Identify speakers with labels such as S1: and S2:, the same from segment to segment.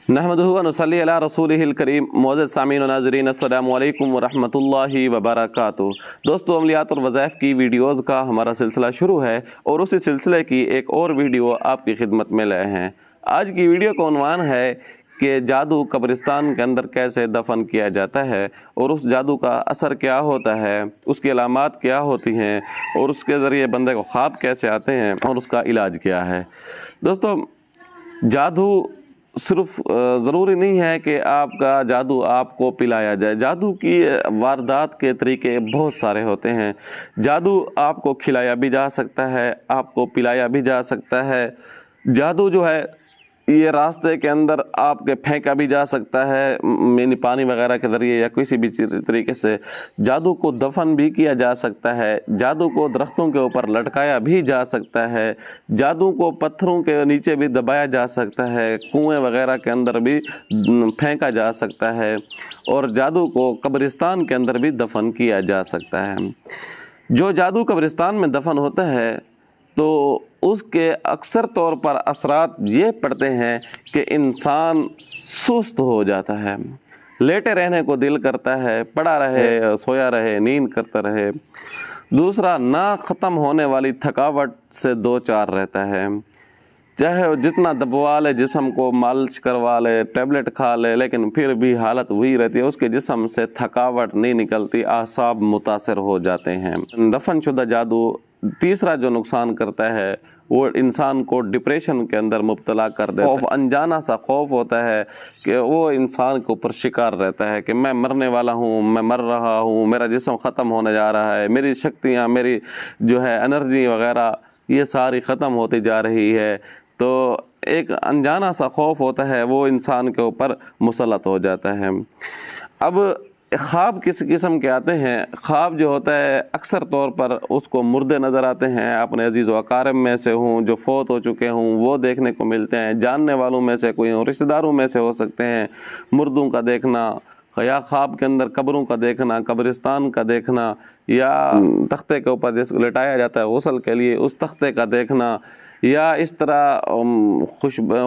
S1: नहमदुहु व नुसल्ली अला रसूलिहिल करीम। मौजूद सामीन व नाज़रीन, अस्सलामु अलैकुम व रहमतुल्लाहि व बरकातुहू। दोस्तों, अमलियात और वज़ाइफ की वीडियोज़ का हमारा सिलसिला शुरू है और उसी सिलसिले की एक और वीडियो आपकी खिदमत में लाए हैं। आज की वीडियो का उन्वान है कि जादू कब्रिस्तान के अंदर कैसे दफन किया जाता है और उस जादू का असर क्या होता है, उसकी अलामात क्या होती हैं और उसके ज़रिए बंदे को ख्वाब कैसे आते हैं और उसका इलाज क्या है। दोस्तों, जादू सिर्फ ज़रूरी नहीं है कि आपका जादू आपको पिलाया जाए। जादू की वारदात के तरीके बहुत सारे होते हैं। जादू आपको खिलाया भी जा सकता है, आपको पिलाया भी जा सकता है। जादू जो है ये रास्ते के अंदर आपके फेंका भी जा सकता है, यानी पानी वगैरह के ज़रिए या किसी भी तरीके से। जादू को दफन भी किया जा सकता है, जादू को दरख्तों के ऊपर लटकाया भी जा सकता है, जादू को पत्थरों के नीचे भी दबाया जा सकता है, कुएं वगैरह के अंदर भी फेंका जा सकता है और जादू को कब्रिस्तान के अंदर भी दफन किया जा सकता है। जो जादू कब्रिस्तान में दफन होता है तो उसके अक्सर तौर पर असरात ये पड़ते हैं कि इंसान सुस्त हो जाता है, लेटे रहने को दिल करता है, पड़ा रहे, सोया रहे, नींद करता रहे। दूसरा, ना ख़त्म होने वाली थकावट से दो चार रहता है, चाहे वो जितना दबवा ले, जिस्म को मालिश करवा ले, टैबलेट खा ले, लेकिन फिर भी हालत वही रहती है, उसके जिस्म से थकावट नहीं निकलती, आसाब मुतासर हो जाते हैं। दफन शुदा जादू तीसरा जो नुकसान करता है वो इंसान को डिप्रेशन के अंदर मुब्तला कर देता है। अनजाना सा खौफ होता है कि वो इंसान के ऊपर शिकार रहता है कि मैं मरने वाला हूँ, मैं मर रहा हूँ, मेरा जिस्म ख़त्म होने जा रहा है, मेरी शक्तियाँ, मेरी जो है एनर्जी वगैरह ये सारी ख़त्म होती जा रही है। तो एक अनजाना सा खौफ होता है, वो इंसान के ऊपर मुसल्लत हो जाता है। अब ख्वाब किस किस्म के आते हैं? ख्वाब जो होता है अक्सर तौर पर उसको मुर्दे नज़र आते हैं, अपने अजीज़ व अकारिब में से हों, जो फोत हो चुके हों, वो देखने को मिलते हैं। जानने वालों में से कोई हों, रिश्तेदारों में से हो सकते हैं। मुर्दों का देखना या ख्वाब के अंदर कब्रों का देखना, कब्रिस्तान का देखना, या तख्ते के ऊपर जिसको लिटाया जाता है गुस्ल के लिए उस तख्ते का देखना, या इस तरह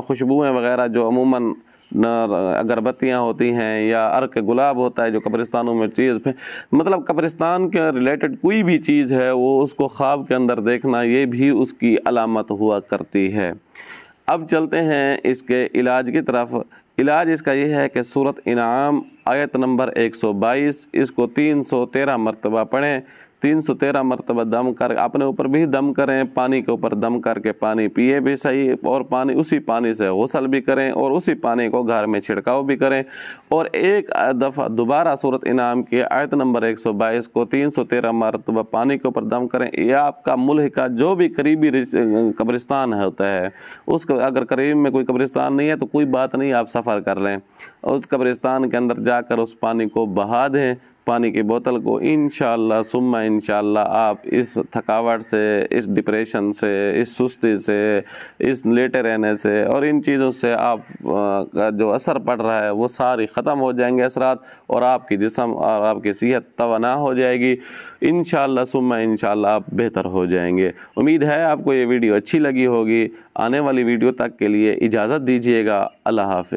S1: खुशबुएँ वगैरह जो अमूमन अगरबत्तियाँ होती हैं या अर्क गुलाब होता है जो कब्रिस्तानों में चीज़ पे, मतलब कब्रिस्तान के रिलेटेड कोई भी चीज़ है वो उसको ख्वाब के अंदर देखना, ये भी उसकी अलामत हुआ करती है। अब चलते हैं इसके इलाज की तरफ। इलाज इसका ये है कि सूरत इनाम आयत नंबर 122 इसको 313 मरतबा पढ़ें। 313 मरतबा दम कर, अपने ऊपर भी दम करें, पानी के ऊपर दम करके पानी पिए भी सही, और पानी उसी पानी से गुस्ल भी करें और उसी पानी को घर में छिड़काव भी करें। और एक दफ़ा दोबारा सूरत इनाम की आयत नंबर 122 को 313 मरतबा पानी के ऊपर दम करें। या आपका मुल्क का जो भी करीबी कब्रिस्तान होता है, उसको अगर करीब में कोई कब्रिस्तान नहीं है तो कोई बात नहीं, आप सफ़र कर लें, उस कब्रिस्तान के अंदर जाकर उस पानी को बहा दें, पानी की बोतल को। इंशाअल्लाह सुम्मा इंशाअल्लाह आप इस थकावट से, इस डिप्रेशन से, इस सुस्ती से, इस लेटे रहने से और इन चीज़ों से आप का जो असर पड़ रहा है वो सारी ख़त्म हो जाएंगे असरात, और आपकी जिस्म और आपकी सेहत तवाना हो जाएगी। इंशाअल्लाह सुम्मा इंशाअल्लाह आप बेहतर हो जाएंगे। उम्मीद है आपको ये वीडियो अच्छी लगी होगी। आने वाली वीडियो तक के लिए इजाज़त दीजिएगा। अल्लाह हाफ़िज़।